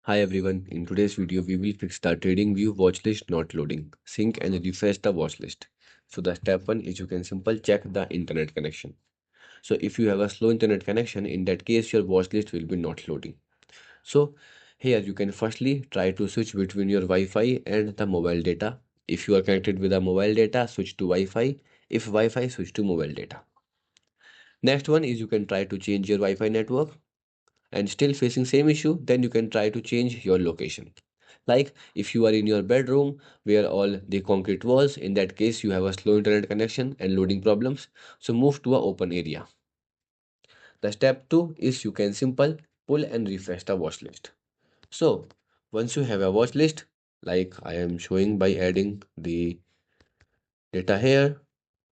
Hi everyone, in today's video we will fix the TradingView watchlist not loading. Sync and refresh the watchlist. So the step 1 is you can simply check the internet connection. So if you have a slow internet connection, in that case your watchlist will be not loading. So here you can firstly try to switch between your Wi-Fi and the mobile data. If you are connected with a mobile data, switch to Wi-Fi. If Wi-Fi, switch to mobile data. Next one is you can try to change your Wi-Fi network and still facing same issue, then you can try to change your location. Like if you are in your bedroom where all the concrete walls, in that case you have a slow internet connection and loading problems, so move to a open area. The step 2 is you can simple pull and refresh the watch list. So once you have a watch list, like I am showing by adding the data here,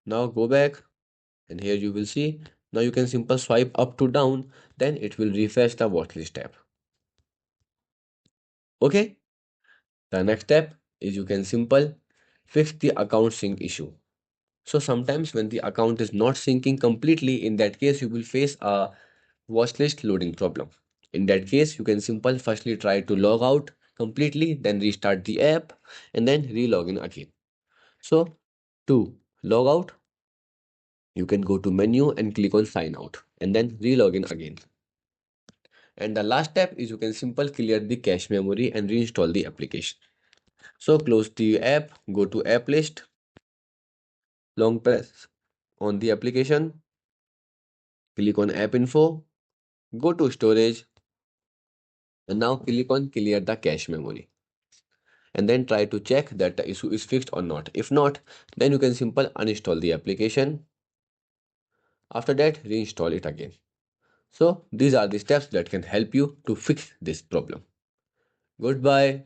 now go back and here you will see, now you can simple swipe up to down, then it will refresh the watch list tab. Okay. The next step is you can simple fix the account sync issue. So sometimes when the account is not syncing completely, in that case you will face a watchlist loading problem. In that case, you can simple firstly try to log out completely, then restart the app and then re-log in again. So to log out, you can go to menu and click on sign out and then re-log in again. And the last step is you can simple clear the cache memory and reinstall the application. So close the app, go to app list, long press on the application, click on app info, go to storage, and now click on clear the cache memory. And then try to check that the issue is fixed or not. If not, then you can simply uninstall the application. After that, reinstall it again. So these are the steps that can help you to fix this problem. Goodbye.